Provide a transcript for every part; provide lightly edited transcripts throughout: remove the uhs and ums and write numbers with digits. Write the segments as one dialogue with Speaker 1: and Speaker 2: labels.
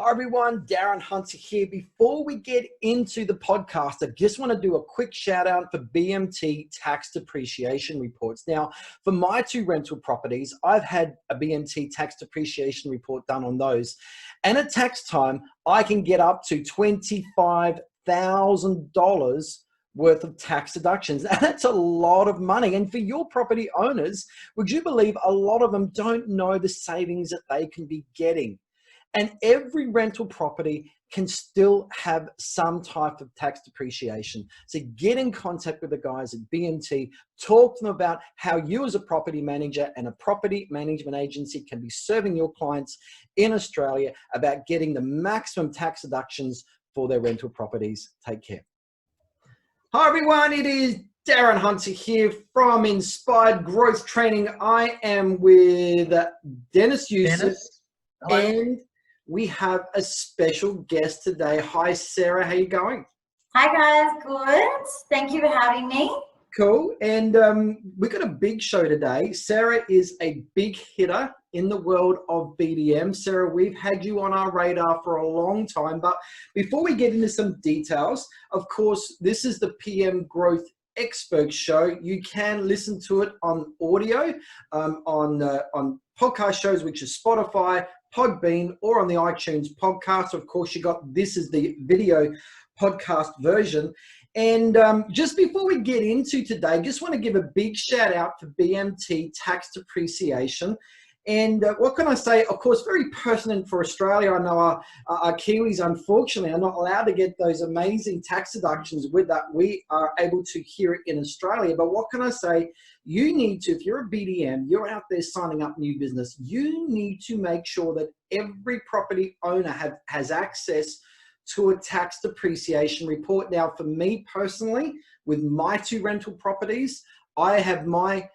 Speaker 1: Hi everyone, Darren Hunter here. Before we get into the podcast, I just want to do a quick shout out for BMT tax depreciation reports. Now, for my two rental properties, I've had a BMT tax depreciation report done on those. And at tax time, I can get up to $25,000 worth of tax deductions. And that's a lot of money. And for your property owners, would you believe a lot of them don't know the savings that they can be getting? And every rental property can still have some type of tax depreciation. So get in contact with the guys at BMT, talk to them about how you as a property manager and a property management agency can be serving your clients in Australia about getting the maximum tax deductions for their rental properties. Take care. Hi everyone, it is Darren Hunter here from Inspired Growth Training. I am with Dennis Yusuf and we have a special guest today. Hi, Sarah. How you going?
Speaker 2: Hi, guys. Good. Thank you for having me.
Speaker 1: Cool. And we've got a big show today. Sarah is a big hitter in the world of BDM. Sarah, we've had you on our radar for a long time. But before we get into some details, of course, this is the PM Growth Expert Show. You can listen to it on audio, on podcast shows, which is Spotify, Podbean, or on the iTunes podcast. Of course, you got this is the video podcast version. And just before we get into today, just want to give a big shout out for BMT tax depreciation. And what can I say? Of course, very pertinent for Australia. I know our Kiwis, unfortunately, are not allowed to get those amazing tax deductions with that we are able to here in Australia. But what can I say? You need to, if you're a BDM, you're out there signing up new business, you need to make sure that every property owner has access to a tax depreciation report. Now, for me personally, with my two rental properties, I have my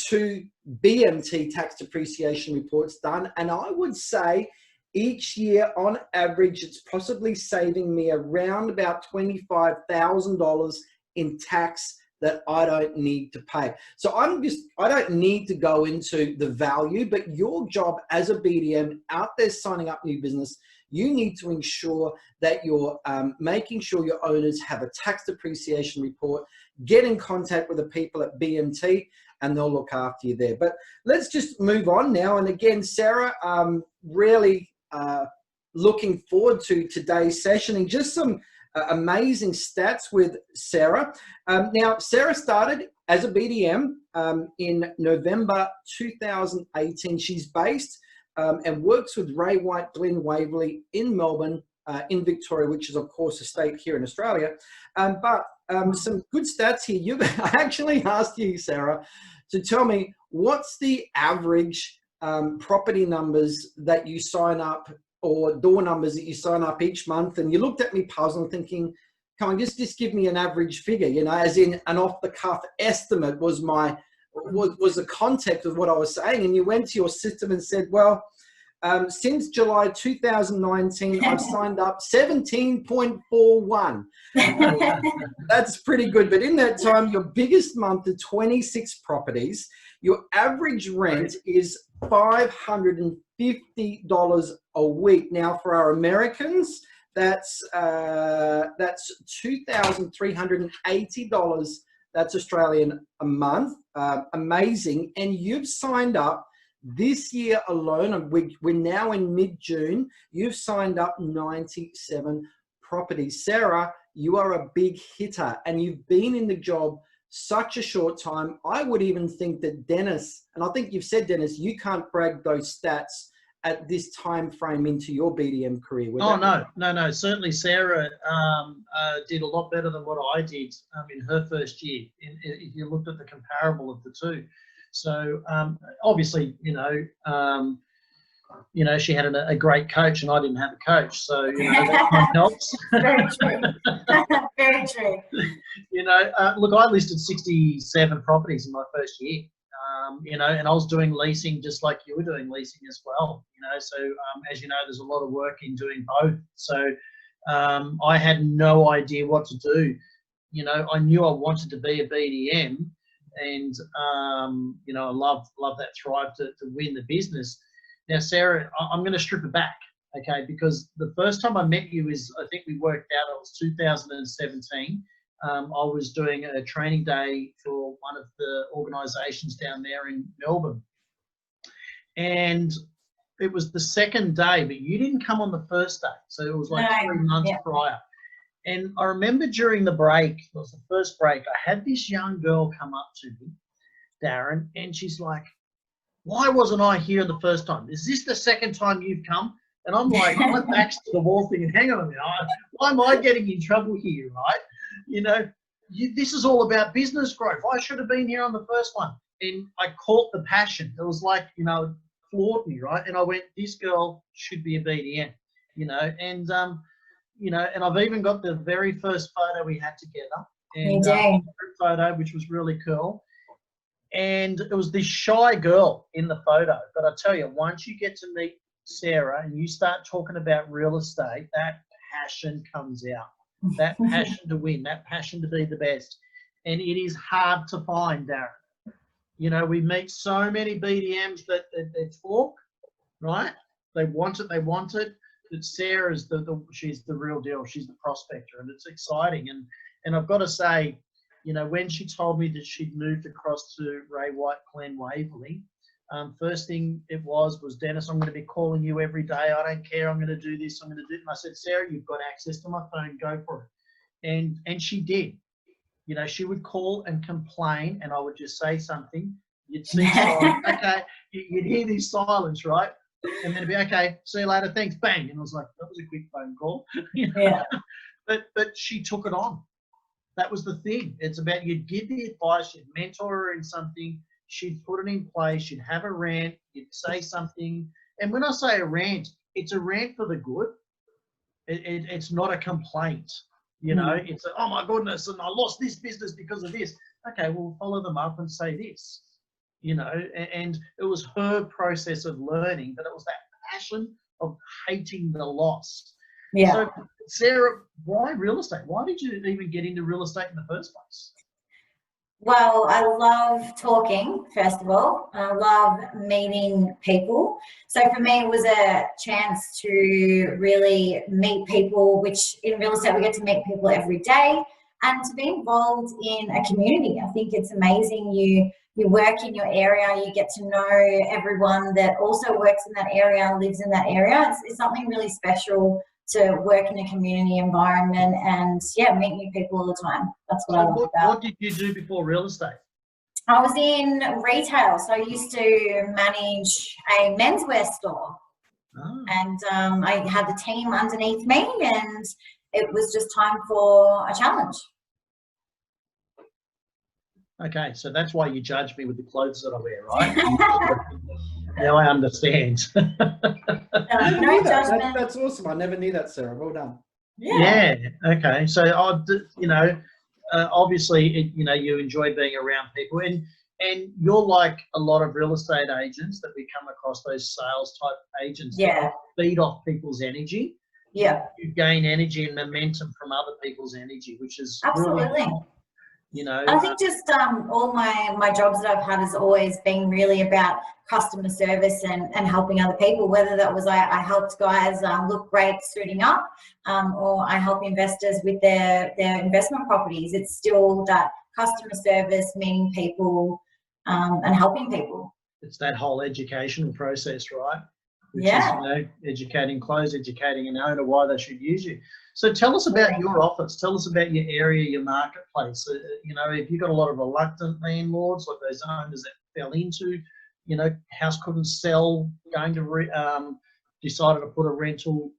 Speaker 1: two BMT tax depreciation reports done, and I would say each year on average it's possibly saving me around about $25,000 in tax that I don't need to pay. So I don't need to go into the value, but your job as a BDM out there signing up new business, you need to ensure that you're making sure your owners have a tax depreciation report. Get in contact with the people at BMT and they'll look after you there. But let's just move on now. And again, Sarah, really looking forward to today's session and just some amazing stats with Sarah. Now, Sarah started as a BDM in November 2018. She's based and works with Ray White Glen Waverley in Melbourne, in Victoria, which is of course a state here in Australia. But some good stats here. I actually asked you, Sarah, to tell me what's the average property numbers that you sign up or door numbers that you sign up each month. And you looked at me puzzled thinking, come on, just give me an average figure, you know, as in an off the cuff estimate was the context of what I was saying. And you went to your system and said, well, since July 2019, I've signed up 17.41. That's pretty good. But in that time, your biggest month is 26 properties. Your average rent is $550 a week. Now, for our Americans, that's $2,380. That's Australian a month. Amazing. And you've signed up this year alone, and we're now in mid-June, you've signed up 97 properties. Sarah, you are a big hitter and you've been in the job such a short time. I would even think that Dennis, and I think you've said, Dennis, you can't brag those stats at this time frame into your BDM career.
Speaker 3: No. Certainly Sarah did a lot better than what I did in her first year, if you looked at the comparable of the two. So obviously, she had a great coach and I didn't have a coach. So, that kind of helps.
Speaker 2: Very true. Very true.
Speaker 3: Look, I listed 67 properties in my first year, and I was doing leasing just like you were doing leasing as well. So as you know, there's a lot of work in doing both. So I had no idea what to do. I knew I wanted to be a BDM. And, I love that thrive to win the business. Now, Sarah, I'm going to strip it back. okay? Because the first time I met you is, I think we worked out it was 2017. I was doing a training day for one of the organisations down there in Melbourne. And it was the second day, but you didn't come on the first day. So it was like 3 months prior. And I remember during the break, it was the first break, I had this young girl come up to me, Darren, and she's like, why wasn't I here the first time? Is this the second time you've come? And I'm like, my back's to the wall thinking, hang on a minute, why am I getting in trouble here, right? You know, this is all about business growth. I should have been here on the first one. And I caught the passion. It was like, you know, floored me, right? And I went, this girl should be a BDM, you know, and you know, and I've even got the very first photo we had together, and group photo, which was really cool. And it was this shy girl in the photo, but I tell you, once you get to meet Sarah and you start talking about real estate, that passion comes out, that passion to win, that passion to be the best, and it is hard to find, Darren. You know, we meet so many BDMs that they talk, right? They want it, but Sarah's she's the real deal. She's the prospector, and it's exciting. And I've got to say, you know, when she told me that she'd moved across to Ray White Glen Waverley, first thing it was, Dennis, I'm going to be calling you every day. I don't care. I'm going to do this. I'm going to do it. And I said, Sarah, you've got access to my phone. Go for it. And she did. You know, she would call and complain, and I would just say something. You'd see silence. Okay, you'd hear this silence, right? And then it'd be, okay, see you later, thanks, bang. And I was like, that was a quick phone call. You know? Yeah. But she took it on. That was the thing. It's about, you'd give the advice, you'd mentor her in something, she'd put it in place, she'd have a rant, you'd say something. And when I say a rant, it's a rant for the good. It's not a complaint. You know, it's a, oh my goodness, and I lost this business because of this. Okay, we'll follow them up and say this, you know, and it was her process of learning, but it was that passion of hating the loss. Yeah. So, Sarah, why real estate? Why did you even get into real estate in the first place?
Speaker 2: Well, I love talking, first of all. I love meeting people. So for me, it was a chance to really meet people, which in real estate, we get to meet people every day, and to be involved in a community. I think it's amazing. You work in your area, you get to know everyone that also works in that area, lives in that area. It's something really special to work in a community environment and, yeah, meet new people all the time. That's what I love about.
Speaker 3: What did you do before real estate?
Speaker 2: I was in retail, so I used to manage a menswear store. Oh. And I had the team underneath me, and it was just time for a challenge.
Speaker 3: Okay, so that's why you judge me with the clothes that I wear, right? Now I understand.
Speaker 2: No judgment.
Speaker 1: That's awesome. I never knew that, Sarah. Well done.
Speaker 3: Yeah. Okay. So you know, obviously, you know, you enjoy being around people, and you're like a lot of real estate agents that we come across, those sales type agents.
Speaker 2: Yeah.
Speaker 3: That feed off people's energy.
Speaker 2: Yeah.
Speaker 3: You gain energy and momentum from other people's energy, which is
Speaker 2: absolutely.
Speaker 3: Really cool. You know,
Speaker 2: I think just all my jobs that I've had has always been really about customer service and helping other people, whether that was I helped guys look great suiting up, or I help investors with their investment properties. It's still that customer service, meeting people, and helping people.
Speaker 3: It's that whole educational process, right? Which
Speaker 2: yeah.
Speaker 3: is, you know, educating close, educating an owner why they should use you. So tell us about your office. Tell us about your area, your marketplace. You know, if you've got a lot of reluctant landlords, like those owners that fell into, you know, house couldn't sell, going to decided to put a rental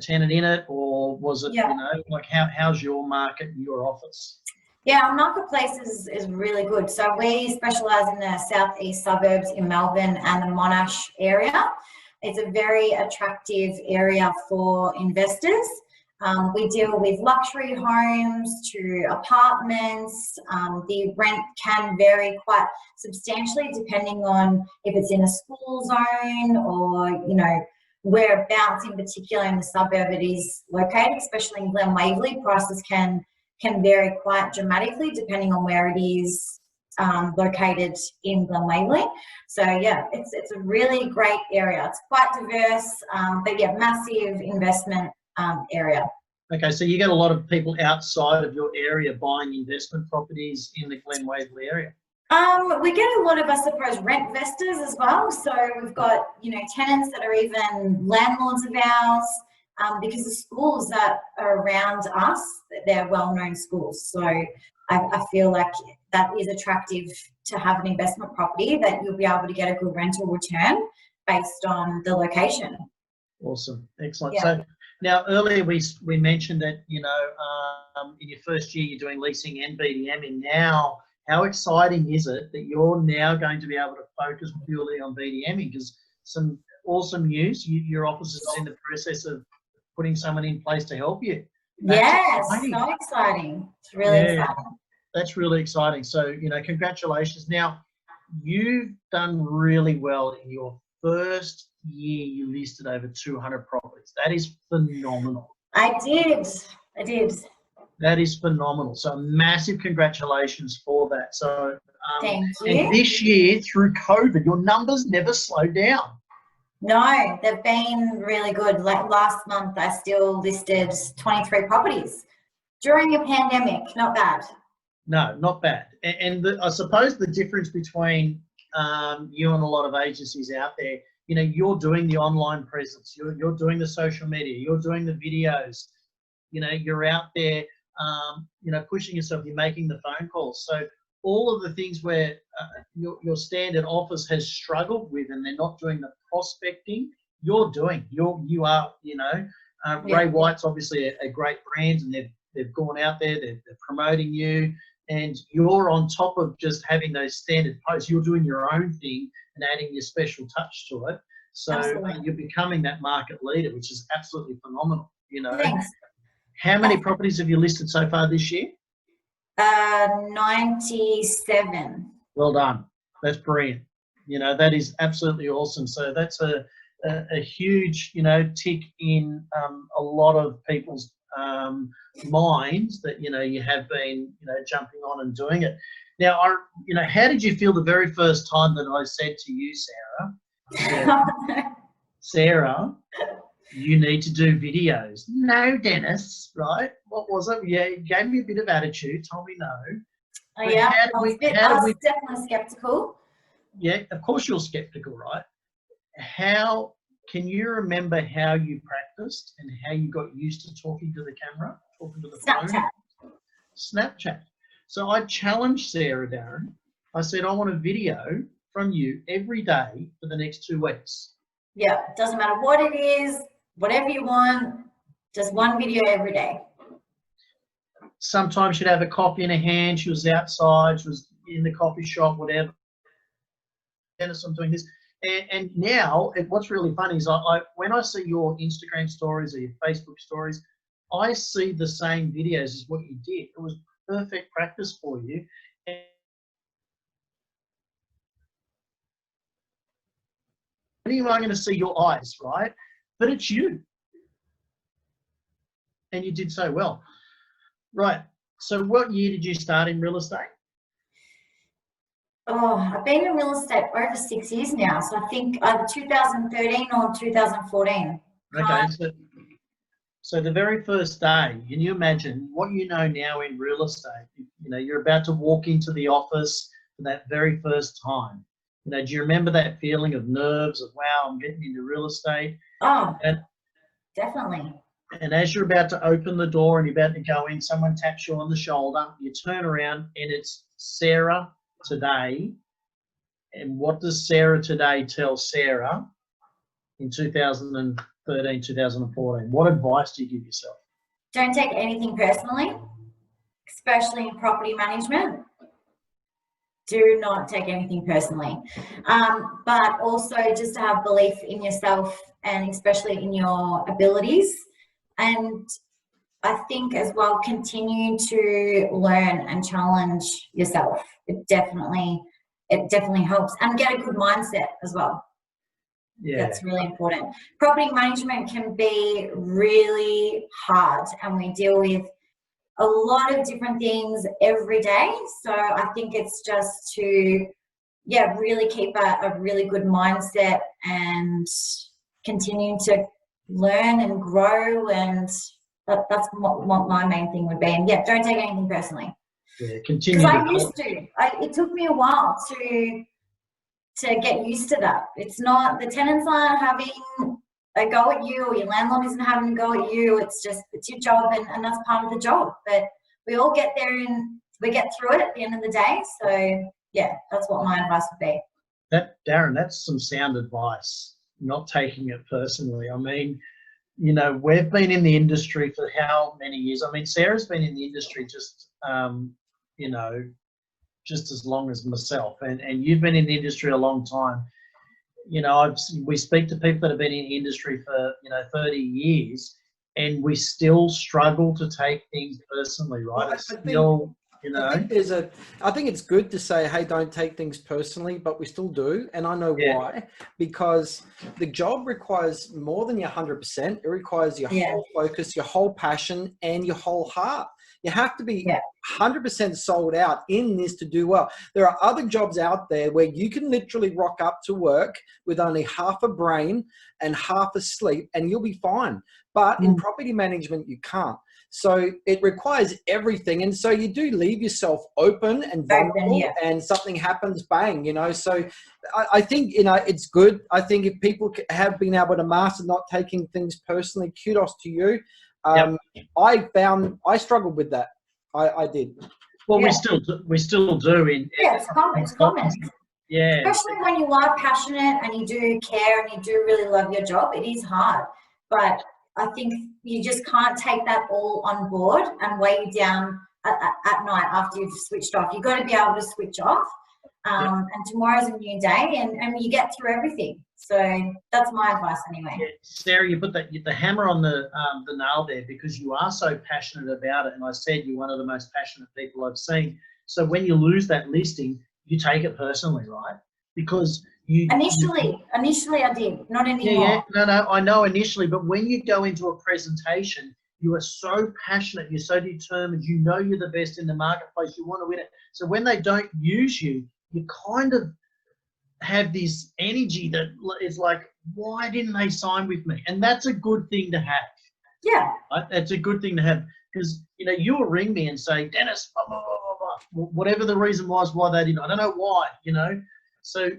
Speaker 3: tenant in it, or was it, you know, like how's your market and your office?
Speaker 2: Yeah, our marketplace is really good. So we specialise in the southeast suburbs in Melbourne and the Monash area. It's a very attractive area for investors. We deal with luxury homes to apartments. The rent can vary quite substantially depending on if it's in a school zone or, you know, whereabouts in particular in the suburb it is located, especially in Glen Waverley. Prices can vary quite dramatically depending on where it is located in Glen. So yeah, it's a really great area. It's quite diverse, but yeah, massive investment area.
Speaker 3: Okay, so you get a lot of people outside of your area buying investment properties in the Glen Waverley area.
Speaker 2: We get a lot of, I suppose, rent investors as well. So we've got, tenants that are even landlords of ours, because the schools that are around us, they're well-known schools. So I feel like that is attractive to have an investment property that you'll be able to get a good rental return based on the location.
Speaker 3: Awesome, excellent.
Speaker 2: Yeah.
Speaker 3: So now earlier we mentioned that in your first year you're doing leasing and BDM, and now how exciting is it that you're now going to be able to focus purely on BDMing? Because some awesome news, your office is in the process of putting someone in place to help you.
Speaker 2: Yes, so exciting. It's really exciting.
Speaker 3: That's really exciting. So, congratulations. Now, you've done really well in your first year. You listed over 200 properties. That is phenomenal.
Speaker 2: I did.
Speaker 3: That is phenomenal. So massive congratulations for that. So
Speaker 2: thank you.
Speaker 3: And this year through COVID, your numbers never slowed down.
Speaker 2: No, they've been really good. Like last month, I still listed 23 properties during a pandemic. Not bad.
Speaker 3: No, not bad. And I suppose the difference between you and a lot of agencies out there, you're doing the online presence, you're doing the social media, you're doing the videos, you're out there, pushing yourself, you're making the phone calls. So all of the things where your standard office has struggled with and they're not doing the prospecting, you're doing. You are, Ray White's obviously a great brand, and they've gone out there, they're promoting you, and you're on top of just having those standard posts. You're doing your own thing and adding your special touch to it. So you're becoming that market leader, which is absolutely phenomenal.
Speaker 2: Thanks.
Speaker 3: How many properties have you listed so far this year?
Speaker 2: 97.
Speaker 3: Well done. That's brilliant. That is absolutely awesome. So that's a huge, tick in a lot of people's minds that, you have been, jumping on and doing it. Now, how did you feel the very first time that I said to you, Sarah, you need to do videos? No, Dennis, right? What was it? Yeah, you gave me a bit of attitude, told me no.
Speaker 2: Oh, yeah, I was definitely skeptical.
Speaker 3: Yeah, of course you're skeptical, right? Can you remember how you practiced and how you got used to talking to the camera, talking to the phone? Snapchat. So I challenged Sarah, Darren. I said, I want a video from you every day for the next 2 weeks.
Speaker 2: Yeah, doesn't matter what it is, whatever you want, just one video every day.
Speaker 3: Sometimes she'd have a coffee in her hand. She was outside. She was in the coffee shop, whatever. Dennis, I'm doing this. And now, what's really funny is when I see your Instagram stories or your Facebook stories, I see the same videos as what you did. It was perfect practice for you. And anyone going to see your eyes, right? But it's you. And you did so well. Right. So what year did you start in real estate?
Speaker 2: Oh, I've been in real estate over 6 years now. So I think either 2013 or 2014.
Speaker 3: Okay. So the very first day, can you imagine what you know now in real estate? You're about to walk into the office for that very first time. Do you remember that feeling of nerves of, wow, I'm getting into real estate?
Speaker 2: Oh, definitely.
Speaker 3: And as you're about to open the door and you're about to go in, someone taps you on the shoulder, you turn around and it's Sarah today. And what does Sarah today tell Sarah in 2013, 2014? What advice do you give yourself?
Speaker 2: Don't take anything personally, especially in property management. Do not take anything personally. But also just to have belief in yourself and especially in your abilities. And I think as well, continue to learn and challenge yourself. It definitely helps, and get a good mindset as well. Yeah, that's really important. Property management can be really hard, and we deal with a lot of different things every day. So I think it's just to, yeah, really keep a really good mindset and continue to learn and grow, and that's what my main thing would be. And yeah, don't take anything personally.
Speaker 3: Yeah, continue.
Speaker 2: Because I used to. It took me a while to get used to that. It's not, the tenants aren't having a go at you, or your landlord isn't having a go at you. It's just, it's your job, and that's part of the job. But we all get there and we get through it at the end of the day. So yeah, that's what my advice would be.
Speaker 3: Darren, that's some sound advice, not taking it personally. I mean, you know, we've been in the industry for how many years? I mean, Sarah's been in the industry just, you know, just as long as myself, and you've been in the industry a long time. You know, we speak to people that have been in the industry for, you know, 30 years, and we still struggle to take things personally, right?
Speaker 1: Well,
Speaker 3: it's still, you know.
Speaker 1: I think it's good to say, hey, don't take things personally, but we still do. And I know why, because the job requires more than your 100%. It requires your whole focus, your whole passion, and your whole heart. You have to be 100% sold out in this to do well. There are other jobs out there where you can literally rock up to work with only half a brain and half a sleep, and you'll be fine. But in property management, you can't. So it requires everything. And so you do leave yourself open and vulnerable, and something happens, bang, you know. So I think, you know, it's good. I think if people have been able to master not taking things personally, kudos to you. I struggled with that. I did.
Speaker 3: Well, we still do.
Speaker 2: It's common.
Speaker 3: Yeah.
Speaker 2: Especially when you are passionate and you do care and you do really love your job, it is hard. But I think you just can't take that all on board and weigh you down at night after you've switched off. You've got to be able to switch off. And tomorrow's a new day, and you get through everything. So that's my advice anyway.
Speaker 3: Yeah, Sarah, you put the hammer on the nail there, because you are so passionate about it. And I said you're one of the most passionate people I've seen. So when you lose that listing, you take it personally, right? Because
Speaker 2: Initially I did, not anymore.
Speaker 3: No, I know initially, but when you go into a presentation, you are so passionate, you're so determined, you know you're the best in the marketplace, you want to win it. So when they don't use you, you kind of have this energy that is like, why didn't they sign with me? And that's a good thing to have.
Speaker 2: Yeah.
Speaker 3: Right? That's a good thing to have, because, you know, you'll ring me and say, Dennis, blah, blah, blah, blah, whatever the reason was why they didn't. I don't know why, you know. So,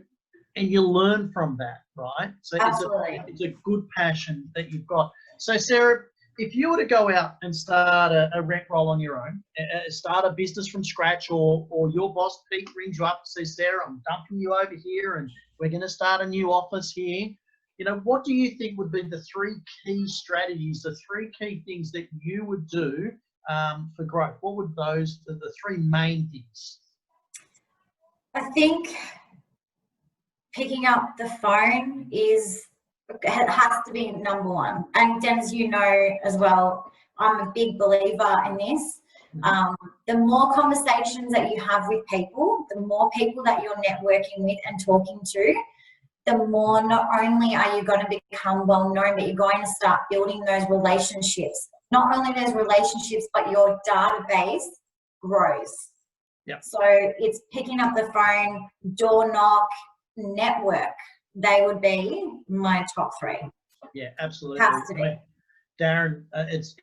Speaker 3: and you learn from that, right? So it's a good passion that you've got. So Sarah, if you were to go out and start a rent roll on your own, start a business from scratch, or your boss Pete rings you up and says, Sarah, I'm dumping you over here and we're going to start a new office here, you know, what do you think would be the 3 key strategies, the 3 key things that you would do for growth? What would the 3 main things?
Speaker 2: I think picking up the phone has to be number 1. And Dennis, you know as well, I'm a big believer in this. The more conversations that you have with people, the more people that you're networking with and talking to, the more not only are you going to become well known, but you're going to start building those relationships. Not only those relationships, but your database grows.
Speaker 3: Yeah.
Speaker 2: So it's picking up the phone, door knock, network. They would be my top 3.
Speaker 3: Yeah, absolutely.
Speaker 2: Has to be.
Speaker 3: Darren,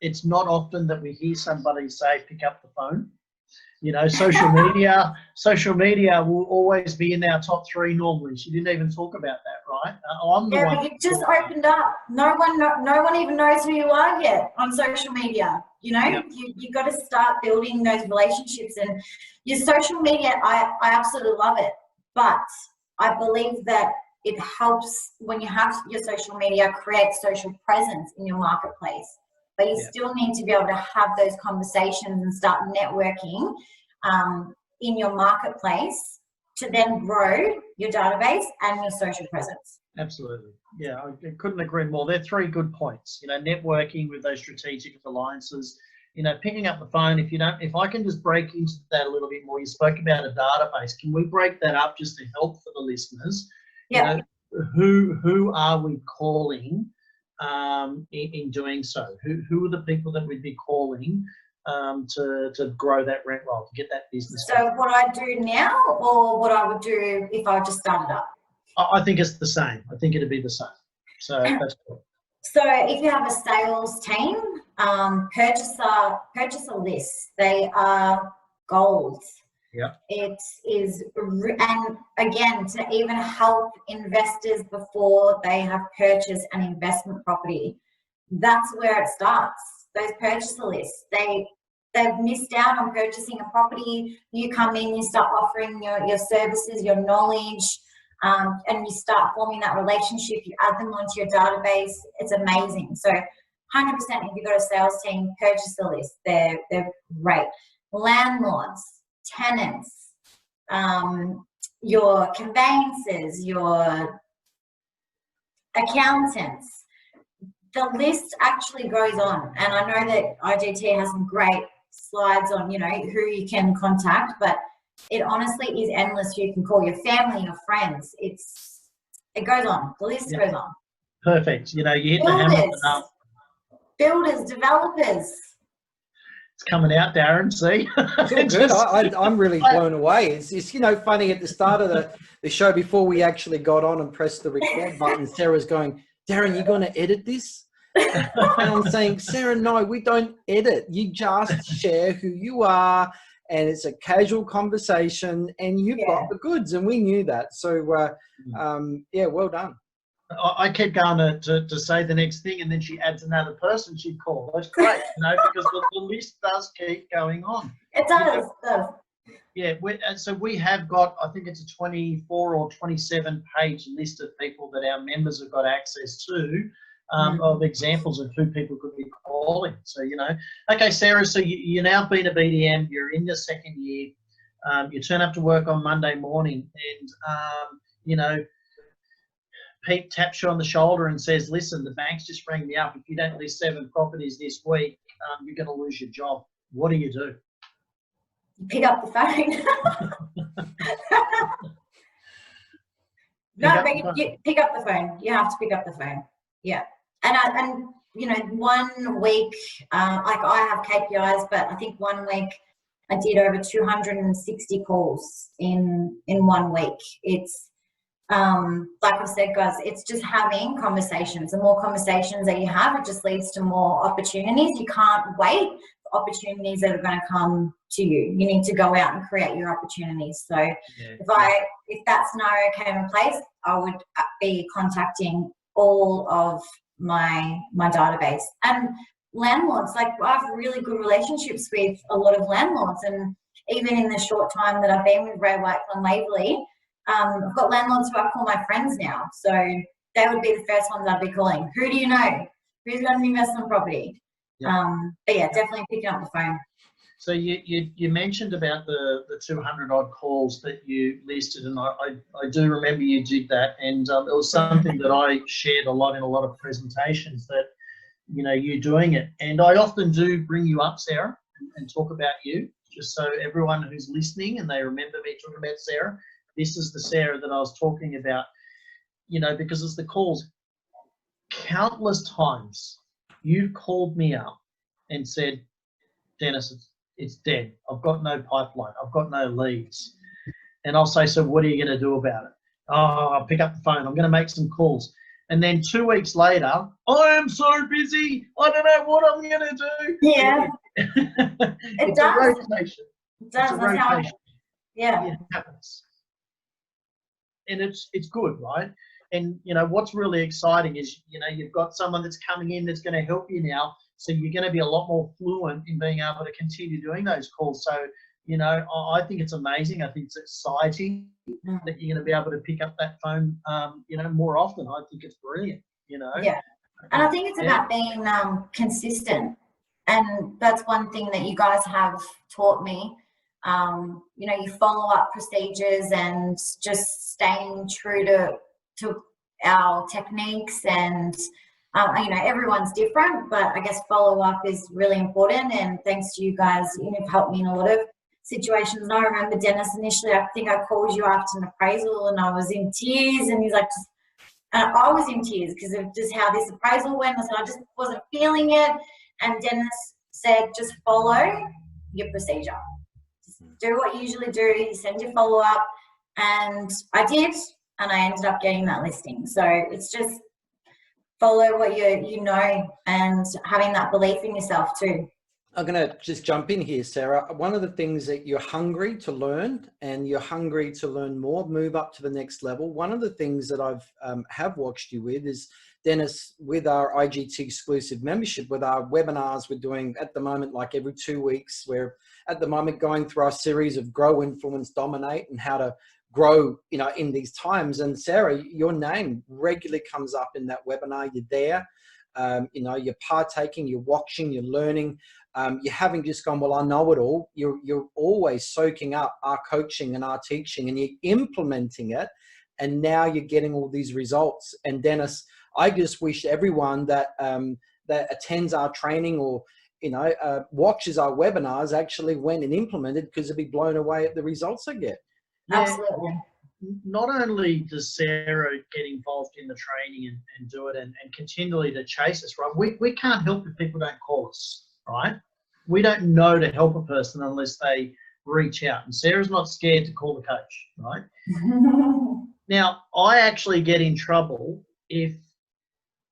Speaker 3: it's not often that we hear somebody say pick up the phone. You know, social media will always be in our top 3 normally. She didn't even talk about that, right? I'm the one.
Speaker 2: But you just opened up. No one even knows who you are yet on social media. You know, you got to start building those relationships, and your social media. I absolutely love it, but I believe that it helps when you have your social media create social presence in your marketplace. But you still need to be able to have those conversations and start networking in your marketplace to then grow your database and your social presence.
Speaker 3: Absolutely. Yeah, I couldn't agree more. They're 3 good points. You know, networking with those strategic alliances, you know, picking up the phone. If I can just break into that a little bit more, you spoke about a database. Can we break that up just to help for the listeners?
Speaker 2: Yeah.
Speaker 3: You know, who are we calling in doing so? Who are the people that we'd be calling to grow that rent roll, to get that business.
Speaker 2: So what I do now, or what I would do if I just started up?
Speaker 3: I think it's the same. I think it'd be the same. So that's cool.
Speaker 2: So if you have a sales team, purchaser lists, they are gold.
Speaker 3: Yeah.
Speaker 2: It is, and again, to even help investors before they have purchased an investment property, that's where it starts. Those purchaser lists, they've missed out on purchasing a property. You come in, you start offering your services, your knowledge, and you start forming that relationship. You add them onto your database. It's amazing. So 100%, if you've got a sales team, purchaser list, they're great. Landlords, tenants, your conveyancers, your accountants, the list actually goes on. And I know that IGT has some great slides on, who you can contact, but it honestly is endless. You can call your family, your friends. It goes on. The list goes on.
Speaker 3: Perfect. You hit the hammer up.
Speaker 2: Builders, developers.
Speaker 3: It's coming out, Darren. See,
Speaker 1: it's all good. I'm really blown away. It's funny at the start of the show before we actually got on and pressed the record button. Sarah's going, Darren, you going to edit this? And I'm saying, Sarah, no, we don't edit. You just share who you are, and it's a casual conversation, and you've got the goods, and we knew that. So, well done.
Speaker 3: I kept going to say the next thing, and then she adds another person she'd call. That's great, because the list does keep going on.
Speaker 2: It does.
Speaker 3: Yeah, so we have got, I think it's a 24 or 27 page list of people that our members have got access to, of examples of who people could be calling. So, okay, Sarah, so you've now been a BDM, you're in your second year, you turn up to work on Monday morning, and, Pete taps you on the shoulder and says, listen, the bank's just rang me up. If you don't list 7 properties this week, you're going to lose your job. What do you do?
Speaker 2: Pick up the phone. You pick up the phone. You have to pick up the phone. Yeah. And 1 week, like I have KPIs, but I think 1 week I did over 260 calls in 1 week. It's, like I said, guys, it's just having conversations. The more conversations that you have, it just leads to more opportunities. You can't wait for opportunities that are going to come to you. You need to go out and create your opportunities. So if that scenario came in place, I would be contacting all of my database. And landlords, like I have really good relationships with a lot of landlords, and even in the short time that I've been with Ray White and Waverley, I've got landlords who I call my friends now. So they would be the first ones I'd be calling. Who do you know? Who's got an investment property?
Speaker 3: Yeah.
Speaker 2: But yeah, definitely picking up the phone.
Speaker 3: So you mentioned about the 200 odd calls that you listed, and I do remember you did that, and it was something that I shared a lot in a lot of presentations, that you're doing it. And I often do bring you up, Sarah, and talk about you, just so everyone who's listening and they remember me talking about Sarah. This is the Sarah that I was talking about, because it's the calls. Countless times you've called me up and said, Dennis, it's dead. I've got no pipeline. I've got no leads. And I'll say, so what are you going to do about it? Oh, I'll pick up the phone. I'm going to make some calls. And then 2 weeks later, I am so busy. I don't know what I'm going to do.
Speaker 2: Yeah.
Speaker 3: It's a rotation.
Speaker 2: It does.
Speaker 3: It's a rotation.
Speaker 2: Yeah.
Speaker 3: It happens. And it's good, right? And what's really exciting is you've got someone that's coming in that's going to help you now, so you're going to be a lot more fluent in being able to continue doing those calls. So I think it's amazing. I think it's exciting that you're going to be able to pick up that phone more often. I think it's brilliant.
Speaker 2: Yeah, and I think it's about being consistent, and that's one thing that you guys have taught me. You follow up procedures and just staying true to our techniques, and everyone's different, but I guess follow up is really important. And thanks to you guys, you've helped me in a lot of situations. And I remember, Dennis, initially I think I called you after an appraisal and I was in tears, and he's like, I was in tears because of just how this appraisal went. I just wasn't feeling it. And Dennis said just follow your procedure. Just do what you usually do. You send your follow-up, and I did, and I ended up getting that listing. So it's just follow what you know, and having that belief in yourself too.
Speaker 1: I'm going to just jump in here, Sarah. One of the things that you're hungry to learn, and you're hungry to learn more, move up to the next level. One of the things that I've have watched you with is, Dennis, with our IGT exclusive membership, with our webinars we're doing at the moment, like every 2 weeks. We're at the moment going through our series of Grow, Influence, Dominate, and how to grow, you know, in these times. And Sarah, your name regularly comes up in that webinar. You're there, you know, you're partaking, you're watching, you're learning. You haven't just gone, well, I know it all. You're always soaking up our coaching and our teaching, and you're implementing it. And now you're getting all these results. And Dennis, I just wish everyone that that attends our training, or you know, watches our webinars, actually went and implemented, because they'd be blown away at the results they get.
Speaker 3: Yeah.
Speaker 2: Absolutely.
Speaker 3: Not only does Sarah get involved in the training and do it and continually to chase us, right? We can't help if people don't call us, right? We don't know to help a person unless they reach out. And Sarah's not scared to call the coach, right? Now, I actually get in trouble if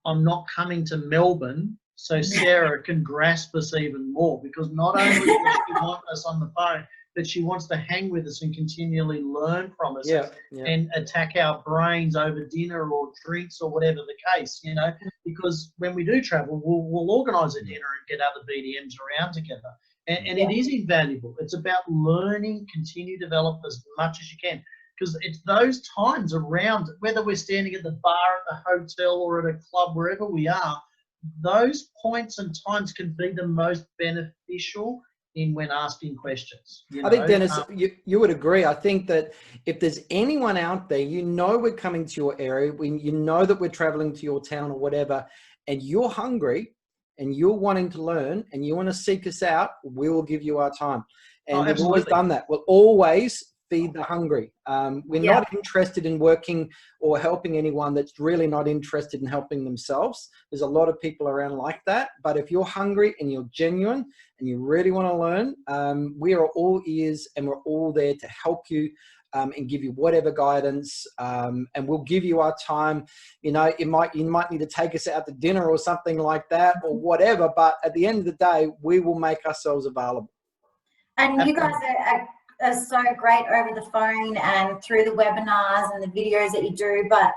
Speaker 3: I'm not coming to Melbourne so Sarah can grasp us even more, because not only does she want us on the phone, but she wants to hang with us and continually learn from us, and attack our brains over dinner or drinks or whatever the case, you know, because when we do travel, we'll organise a dinner and get other BDMs around together. And it is invaluable. It's about learning, continue to develop as much as you can, because it's those times around, whether we're standing at the bar, at the hotel, or at a club, wherever we are, those points and times can be the most beneficial in when asking questions.
Speaker 1: I think, Dennis, you would agree. I think that if there's anyone out there, you know, we're coming to your area, you know that we're traveling to your town or whatever, and you're hungry and you're wanting to learn and you want to seek us out, we will give you our time. And we've always done that. We'll always feed the hungry. We're not interested in working or helping anyone that's really not interested in helping themselves. There's a lot of people around like that. But if you're hungry and you're genuine and you really want to learn, we are all ears, and we're all there to help you and give you whatever guidance. And we'll give you our time. You know, you might need to take us out to dinner or something like that, or whatever. But at the end of the day, we will make ourselves available.
Speaker 2: And you guys are so great over the phone and through the webinars and the videos that you do, but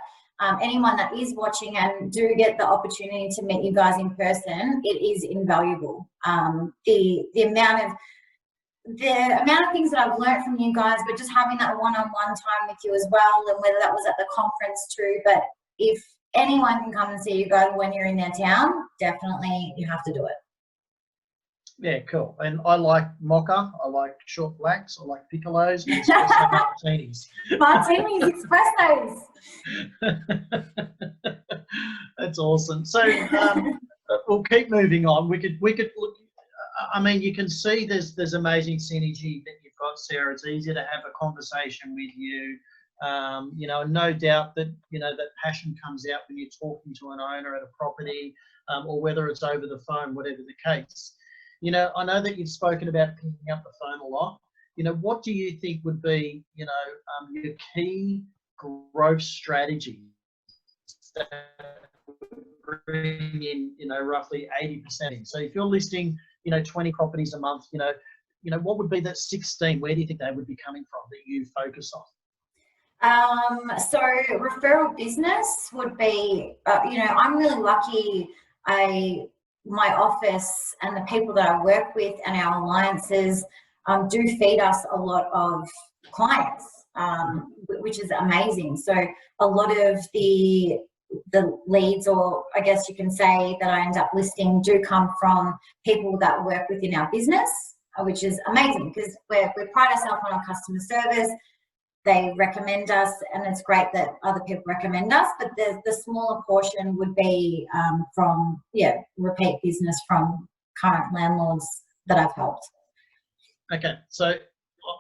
Speaker 2: anyone that is watching and do get the opportunity to meet you guys in person, it is invaluable. The amount of things that I've learned from you guys, but just having that one-on-one time with you as well, and whether that was at the conference too, but if anyone can come and see you guys when you're in their town, definitely you have to do it.
Speaker 3: Yeah, cool. And I like mocha, I like short blacks, I like piccolos, and espresso martinis.
Speaker 2: Martinis, espressos.
Speaker 3: That's awesome. So we'll keep moving on. We could look. I mean, you can see there's amazing synergy that you've got, Sarah. It's easy to have a conversation with you. You know, no doubt that, you know, that passion comes out when you're talking to an owner at a property, or whether it's over the phone, whatever the case. You know, I know that you've spoken about picking up the phone a lot. You know, what do you think would be, you know, your key growth strategy that would bring in, you know, roughly 80%? So if you're listing, you know, 20 properties a month, you know, what would be that 16? Where do you think they would be coming from that you focus on?
Speaker 2: So referral business would be, you know, I'm really lucky. My office and the people that I work with and our alliances do feed us a lot of clients, which is amazing. So a lot of the leads, or I guess you can say, that I end up listing do come from people that work within our business, which is amazing, because we pride ourselves on our customer service. They recommend us, and it's great that other people recommend us, but the smaller portion would be from repeat business from current landlords that I've helped. Okay,
Speaker 3: so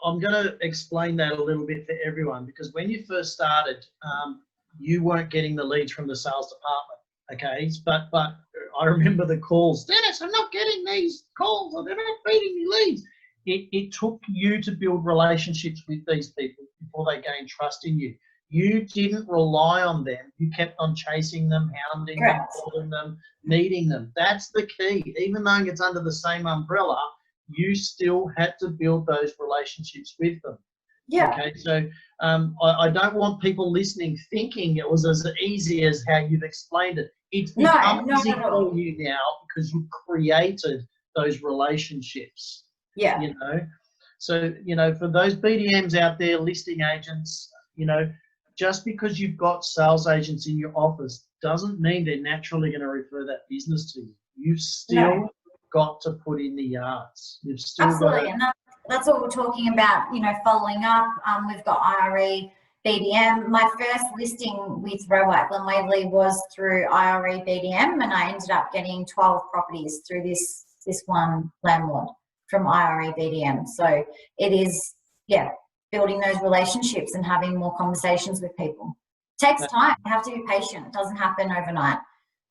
Speaker 3: I'm going to explain that a little bit for everyone, because when you first started, you weren't getting the leads from the sales department. Okay, but I remember the calls. Dennis, I'm not getting these calls, or they're not feeding me leads. It took you to build relationships with these people before they gained trust in you. You didn't rely on them. You kept on chasing them, hounding them, calling them, needing them. That's the key. Even though it's under the same umbrella, you still had to build those relationships with them.
Speaker 2: Yeah.
Speaker 3: Okay, so I don't want people listening thinking it was as easy as how you've explained it. It's become easy for you now because you created those relationships.
Speaker 2: Yeah.
Speaker 3: You know, so, you know, for those BDMs out there, listing agents, you know, just because you've got sales agents in your office doesn't mean they're naturally going to refer that business to you. You've still got to put in the yards. You've still
Speaker 2: absolutely,
Speaker 3: got to,
Speaker 2: and that's what we're talking about. You know, following up. We've got IRE, BDM. My first listing with Rowan Waverley was through IRE BDM, and I ended up getting 12 properties through this one landlord from IRE BDM. So it is, building those relationships and having more conversations with people. It takes time. You have to be patient. It doesn't happen overnight.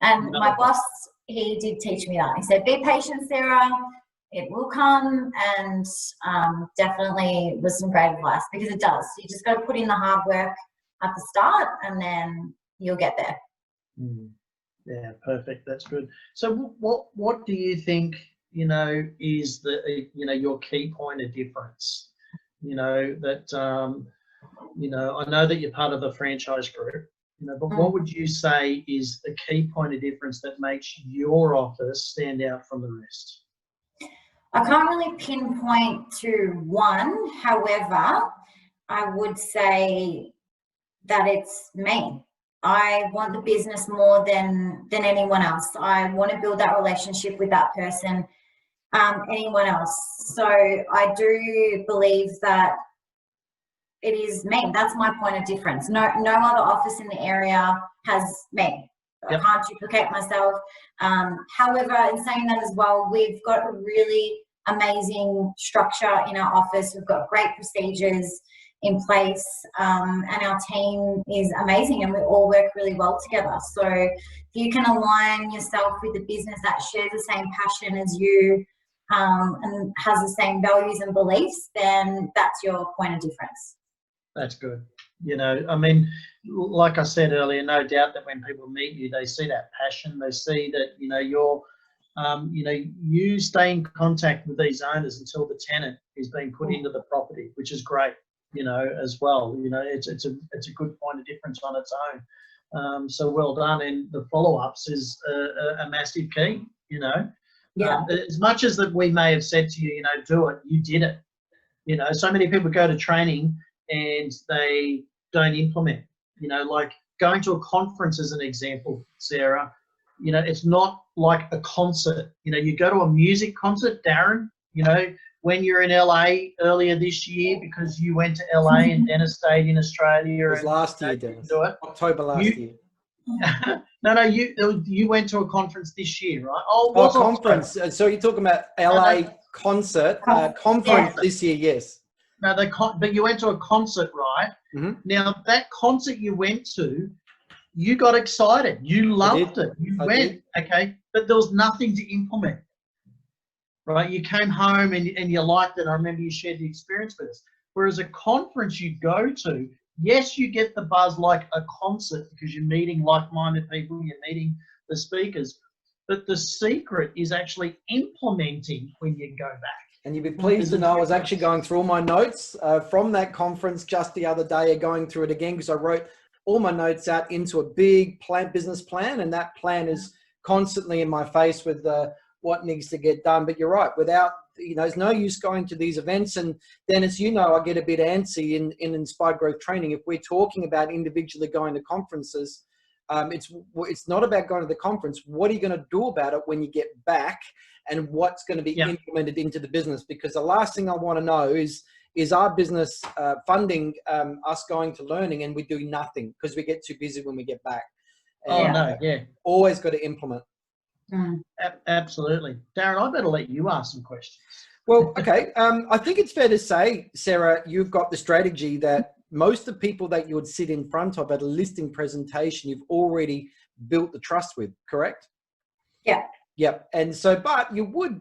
Speaker 2: And my boss, he did teach me that. He said, be patient, Sarah. It will come. And definitely was some great advice, because it does. You just got to put in the hard work at the start, and then you'll get there.
Speaker 3: Yeah, perfect. That's good. So what do you think, you know, is the, you know, your key point of difference? You know, that, you know, I know that you're part of the franchise group, you know, but what would you say is the key point of difference that makes your office stand out from the rest?
Speaker 2: I can't really pinpoint to one. However, I would say that it's me. I want the business more than anyone else. I want to build that relationship with that person, anyone else. So I do believe that it is me. That's my point of difference. No other office in the area has me.
Speaker 3: Yep.
Speaker 2: I can't duplicate myself. However, in saying that as well, we've got a really amazing structure in our office. We've got great procedures in place, and our team is amazing, and we all work really well together. So if you can align yourself with a business that shares the same passion as you, and has the same values and beliefs, then that's your point of difference.
Speaker 3: That's good. You know, I mean, like I said earlier, no doubt that when people meet you, they see that passion. They see that, you know, you're, you know, you stay in contact with these owners until the tenant is being put into the property, which is great, you know, as well. You know, it's a good point of difference on its own. So well done. And the follow-ups is a massive key, you know.
Speaker 2: Yeah.
Speaker 3: As much as that we may have said to you, you know, do it, you did it. You know, so many people go to training and they don't implement, you know, like going to a conference as an example, Sarah, you know, it's not like a concert. You know, you go to a music concert, Darren, you know, when you're in LA earlier this year, because you went to LA and Dennis stayed in Australia.
Speaker 1: It was last year, Dennis.
Speaker 3: Do it.
Speaker 1: October last year.
Speaker 3: No, you went to a conference this year, right?
Speaker 1: Oh, conference. So you're talking about LA concert, conference this year, yes.
Speaker 3: No, but you went to a concert, right?
Speaker 1: Mm-hmm.
Speaker 3: Now, that concert you went to, you got excited. You loved it. You went, okay, but there was nothing to implement, right? You came home and you liked it. I remember you shared the experience with us. Whereas a conference you go to, yes, you get the buzz like a concert because you're meeting like-minded people, you're meeting the speakers, but the secret is actually implementing when you go back.
Speaker 1: And you'd be pleased to know I was actually going through all my notes from that conference just the other day, going through it again, because I wrote all my notes out into a big business plan, and that plan is constantly in my face with what needs to get done. But you're right, without, you know, there's no use going to these events. And then, as you know, I get a bit antsy in Inspired Growth Training. If we're talking about individually going to conferences, it's not about going to the conference. What are you going to do about it when you get back, and what's going to be implemented into the business? Because the last thing I want to know is our business funding us going to learning, and we do nothing because we get too busy when we get back. And, always got to implement.
Speaker 3: Absolutely. Darren, I better let you ask some questions.
Speaker 1: Well, okay. I think it's fair to say, Sarah, you've got the strategy that most of the people that you would sit in front of at a listing presentation, you've already built the trust with, correct?
Speaker 2: Yeah.
Speaker 1: Yep. And so, but you would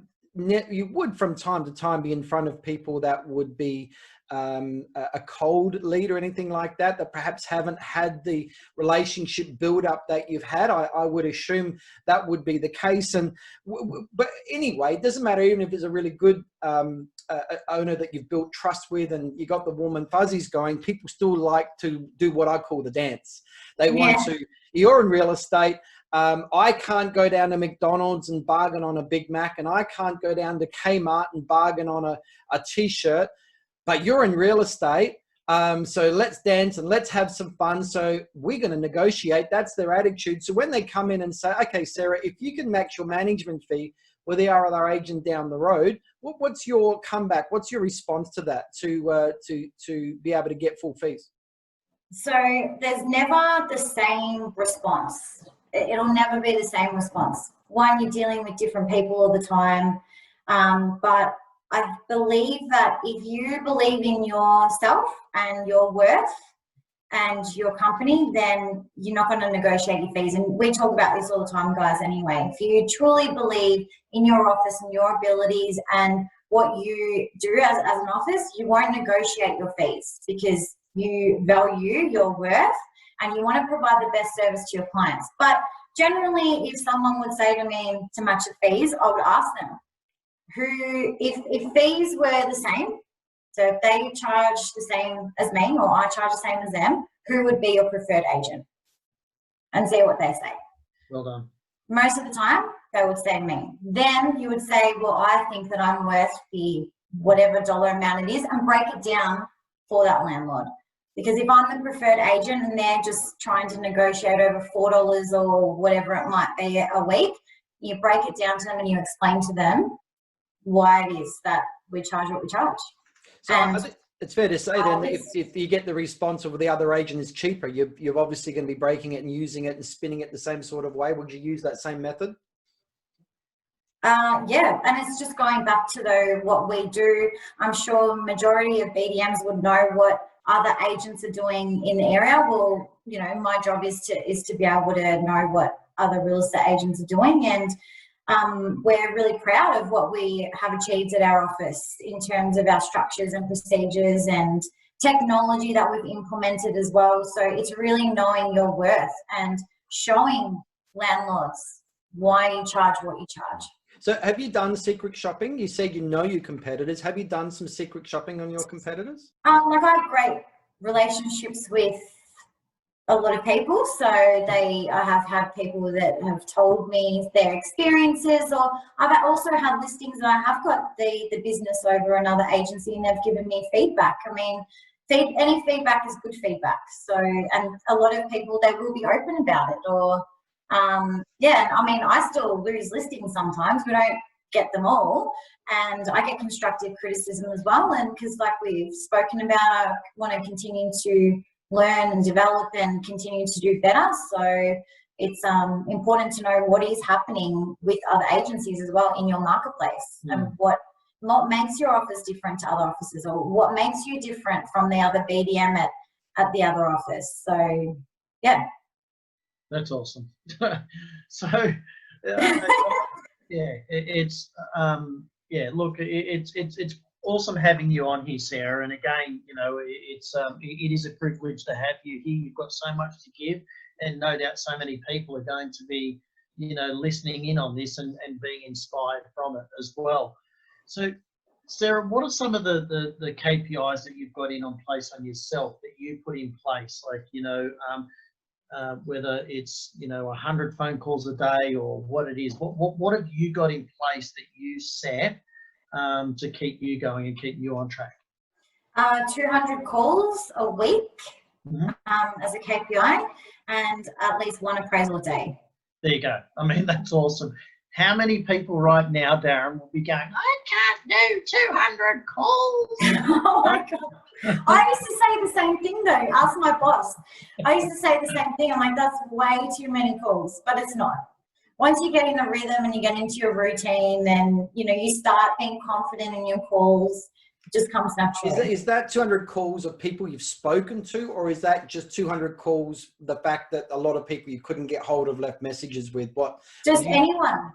Speaker 1: from time to time be in front of people that would be a cold lead or anything like that, that perhaps haven't had the relationship build up that you've had. I would assume that would be the case. And but anyway, it doesn't matter, even if it's a really good owner that you've built trust with and you got the warm and fuzzies going, people still like to do what I call the dance. They want to, you're in real estate. I can't go down to McDonald's and bargain on a Big Mac, and I can't go down to Kmart and bargain on a t-shirt, but you're in real estate. So let's dance and let's have some fun. So we're going to negotiate. That's their attitude. So when they come in and say, okay, Sarah, if you can match your management fee with the other agent down the road, what's your comeback? What's your response to that to be able to get full fees?
Speaker 2: So there's never the same response. It'll never be the same response. One, you're dealing with different people all the time. But I believe that if you believe in yourself and your worth and your company, then you're not going to negotiate your fees. And we talk about this all the time, guys, anyway. If you truly believe in your office and your abilities and what you do as an office, you won't negotiate your fees because you value your worth and you want to provide the best service to your clients. But generally, if someone would say to me to match the fees, I would ask them, if fees were the same, so if they charge the same as me or I charge the same as them, who would be your preferred agent? And see what they say.
Speaker 3: Well done.
Speaker 2: Most of the time, they would say me. Then you would say, well, I think that I'm worth the whatever dollar amount it is, and break it down for that landlord. Because if I'm the preferred agent and they're just trying to negotiate over $4 or whatever it might be a week, you break it down to them and you explain to them why it is that we charge what we charge.
Speaker 1: So I think it's fair to say then that if you get the response of the other agent is cheaper, you're obviously going to be breaking it and using it and spinning it the same sort of way. Would you use that same method?
Speaker 2: Yeah, and it's just going back to what we do. I'm sure majority of BDMs would know what other agents are doing in the area. Well, you know, my job is to be able to know what other real estate agents are doing, and we're really proud of what we have achieved at our office in terms of our structures and procedures and technology that we've implemented as well. So it's really knowing your worth and showing landlords why you charge what you charge.
Speaker 1: So have you done secret shopping? You said you know your competitors. Have you done some secret shopping on your competitors?
Speaker 2: I've had great relationships with a lot of people. So I have had people that have told me their experiences, or I've also had listings and I have got the business over another agency and they've given me feedback. I mean, any feedback is good feedback. So, and a lot of people, they will be open about it, or yeah, I mean, I still lose listings sometimes. We don't get them all, and I get constructive criticism as well. And because, like we've spoken about, I want to continue to learn and develop and continue to do better. So it's important to know what is happening with other agencies as well in your marketplace, and what makes your office different to other offices, or what makes you different from the other BDM at the other office. So yeah.
Speaker 3: That's awesome. So, yeah, it's look, it's awesome having you on here, Sarah. And again, you know, it is a privilege to have you here. You've got so much to give, and no doubt so many people are going to be, you know, listening in on this and being inspired from it as well. So, Sarah, what are some of the KPIs that you've got in place on yourself that you put in place? Like, you know, whether it's, you know, 100 phone calls a day or what it is, what have you got in place that you set to keep you going and keep you on track?
Speaker 2: 200 calls a week as a KPI, and at least one appraisal a day.
Speaker 3: There you go. I mean, that's awesome. How many people right now, Darren, will be going, I can't do 200 calls?
Speaker 2: Oh my God. I used to say the same thing though. Ask my boss. I used to say the same thing. I'm like, that's way too many calls, but it's not. Once you get in a rhythm and you get into your routine, then, you know, you start being confident in your calls, just comes naturally.
Speaker 1: Is that 200 calls of people you've spoken to, or is that just 200 calls, the fact that a lot of people you couldn't get hold of left messages with? What?
Speaker 2: Just anyone.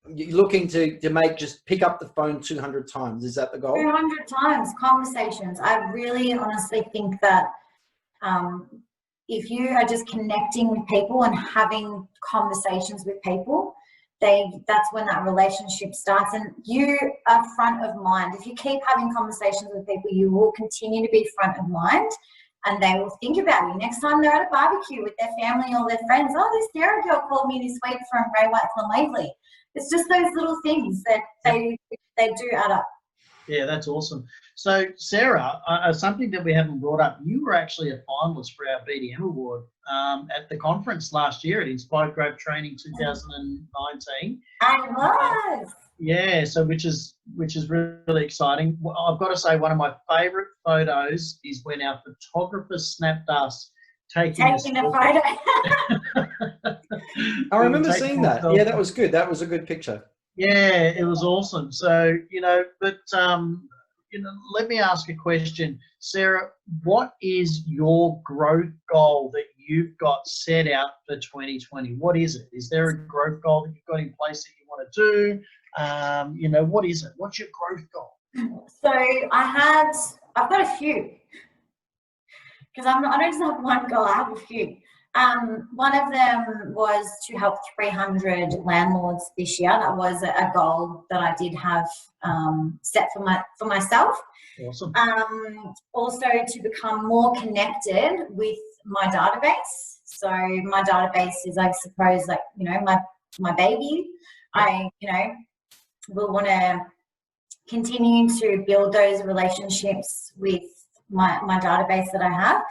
Speaker 1: You're looking to make, just pick up the phone 200 times. Is that the goal?
Speaker 2: 200 times, conversations. I really honestly think that if you are just connecting with people and having conversations with people, that's when that relationship starts, and you are front of mind. If you keep having conversations with people, you will continue to be front of mind, and they will think about you next time they're at a barbecue with their family or their friends. Oh, this Sarah girl called me this week from Ray White's and Waverley. It's just those little things that they do add up.
Speaker 3: Yeah, that's awesome. So, Sarah, something that we haven't brought up, you were actually a finalist for our BDM award at the conference last year at Inspired Growth Training 2019.
Speaker 2: I was.
Speaker 3: Yeah, so which is really exciting. I've got to say, one of my favourite photos is when our photographer snapped us taking a
Speaker 2: photo.
Speaker 1: I remember seeing that. Yeah, that was good. That was a good picture.
Speaker 3: Yeah, it was awesome. So, let me ask a question. Sarah, what is your growth goal that you've got set out for 2020? What is it? Is there a growth goal that you've got in place that you want to do? What is it? What's your growth goal?
Speaker 2: So I've got a few, because I don't just have one goal, I have a few. One of them was to help 300 landlords this year. That was a goal that I did have set for myself.
Speaker 3: Awesome.
Speaker 2: Also to become more connected with my database. So my database is, I suppose, like, my baby. I will want to continue to build those relationships with my database that I have.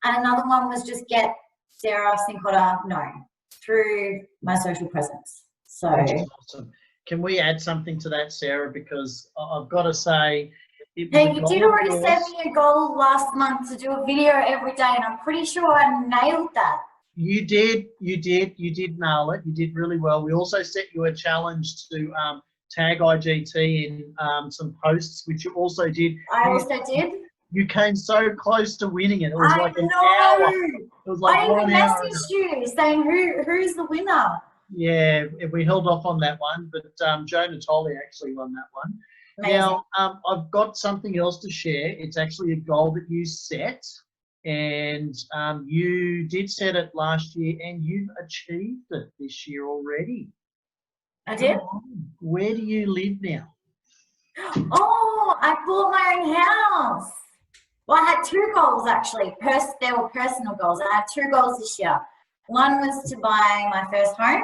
Speaker 2: And another one was just get Sarah Cincotta known through my social presence. So
Speaker 3: awesome. Can we add something to that, Sarah? Because I've got to say,
Speaker 2: hey, you did already set me a goal last month to do a video every day, and I'm pretty sure I nailed that.
Speaker 3: You did nail it. You did really well. We also set you a challenge to tag IGT in some posts, which you also did.
Speaker 2: I also did.
Speaker 3: You came so close to winning it. It was like an hour. It was like
Speaker 2: I even messaged you saying who's the winner.
Speaker 3: Yeah, we held off on that one, but Joe Natoli actually won that one. Amazing. Now, I've got something else to share. It's actually a goal that you set, and you did set it last year, and you've achieved it this year already.
Speaker 2: I did?
Speaker 3: Where do you live now?
Speaker 2: Oh, I bought my own house. Well, I had two goals actually. They were personal goals. I had two goals this year. One was to buy my first home,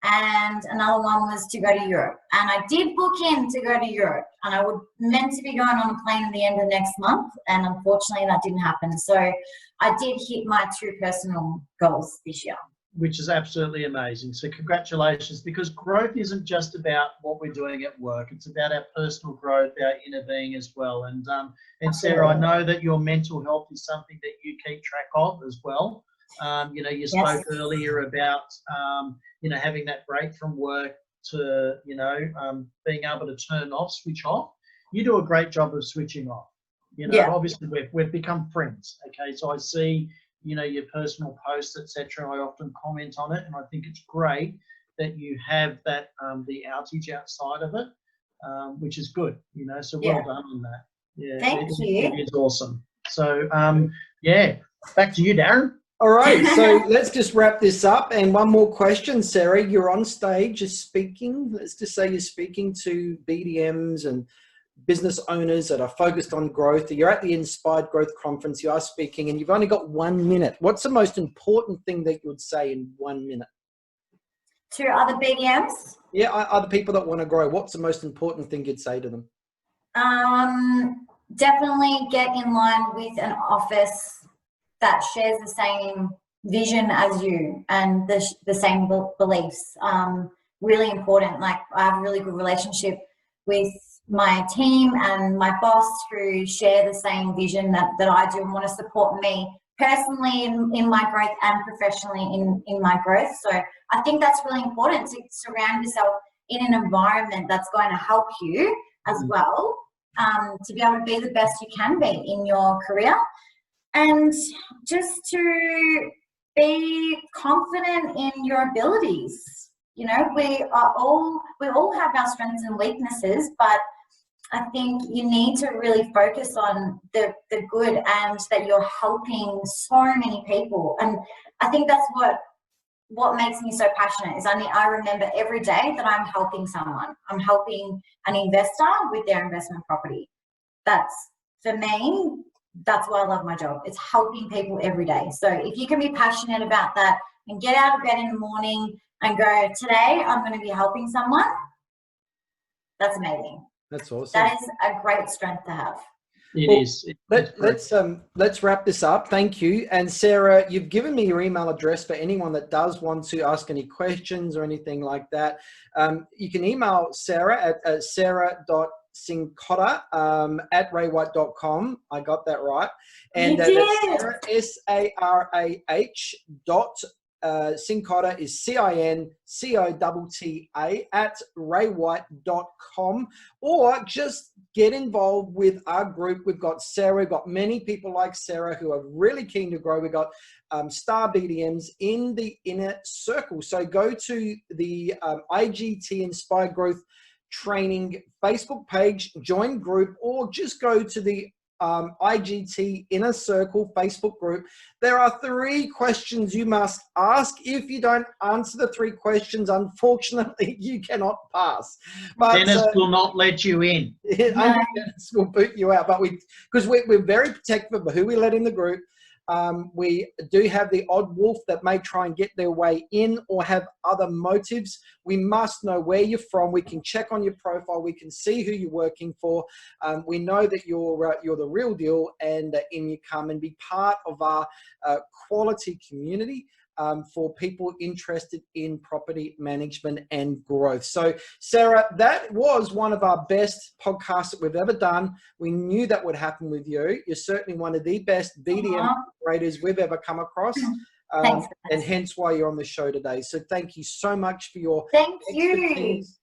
Speaker 2: and another one was to go to Europe. And I did book in to go to Europe, and I was meant to be going on a plane at the end of next month, and unfortunately that didn't happen. So I did hit my two personal goals this year.
Speaker 3: Which is absolutely amazing. So congratulations, because growth isn't just about what we're doing at work. It's about our personal growth, our inner being as well. And Sarah, I know that your mental health is something that you keep track of as well. You spoke earlier about, having that break from work to, being able to switch off. You do a great job of switching off. Obviously we've become friends. Okay. So I see, your personal posts, etc. I often comment on it, and I think it's great that you have that the outage outside of it, which is good. So well done on that. Yeah,
Speaker 2: thank you.
Speaker 3: It is awesome. So back to you, Darren.
Speaker 1: All right, so let's just wrap this up. And one more question, Sarah. You're on stage, you're speaking. Let's just say you're speaking to BDMs and business owners that are focused on growth. You're at the Inspired Growth Conference, you are speaking, and you've only got 1 minute. What's the most important thing that you would say in 1 minute?
Speaker 2: To other BDMs?
Speaker 1: Yeah, other people that want to grow. What's the most important thing you'd say to them?
Speaker 2: Definitely get in line with an office that shares the same vision as you and the same beliefs. Really important. Like, I have a really good relationship with my team and my boss who share the same vision that I do and want to support me personally in my growth and professionally in my growth. So I think that's really important, to surround yourself in an environment that's going to help you as well. to be able to be the best you can be in your career, and just to be confident in your abilities. You know, we all have our strengths and weaknesses, but I think you need to really focus on the good, and that you're helping so many people. And I think that's what makes me so passionate, is I remember every day that I'm helping someone. I'm helping an investor with their investment property. That's, for me, that's why I love my job. It's helping people every day. So if you can be passionate about that and get out of bed in the morning and go, today I'm going to be helping someone, that's amazing.
Speaker 1: That's awesome.
Speaker 2: That is a great strength to have.
Speaker 3: It is.
Speaker 1: Let's wrap this up. Thank you. And Sarah, you've given me your email address for anyone that does want to ask any questions or anything like that. You can email Sarah at sarah.cincotta at raywhite.com. I got that right. And Sarah, S-A-R-A-H Cincotta is CINCOTTA at raywhite.com, or just get involved with our group. We've got Sarah, we've got many people like Sarah who are really keen to grow. We've got star BDMs in the inner circle. So go to the IGT Inspired Growth Training Facebook page, join group, or just go to the IGT Inner Circle Facebook group. There are 3 questions you must ask. If you don't answer the 3 questions, unfortunately, you cannot pass. But
Speaker 3: Dennis will not let you in.
Speaker 1: Dennis will boot you out. But because we're very protective of who we let in the group. We do have the odd wolf that may try and get their way in or have other motives. We must know where you're from. We can check on your profile. We can see who you're working for. We know that you're the real deal, and in you come and be part of our quality community for people interested in property management and growth. So, Sarah, that was one of our best podcasts that we've ever done. We knew that would happen with you. You're certainly one of the best BDM operators we've ever come across. And hence why you're on the show today. So thank you so much for your expertise.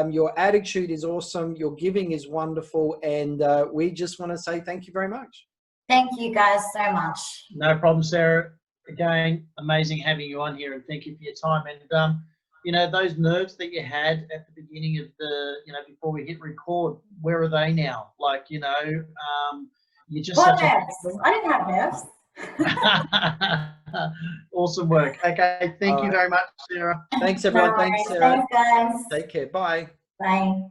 Speaker 1: Your attitude is awesome. Your giving is wonderful. And we just want to say thank you very much.
Speaker 2: Thank you guys so much.
Speaker 3: No problem, Sarah. Again, amazing having you on here, and thank you for your time. And you know, those nerves that you had at the beginning of the, you know, before we hit record, where are they now? Like, you know, you just
Speaker 2: what nerves? I didn't have
Speaker 3: nerves. Awesome work. Okay, thank you very much, Sarah.
Speaker 1: Thanks, everyone. Thanks, Sarah.
Speaker 2: Thanks, guys.
Speaker 1: Take care. Bye.
Speaker 2: Bye.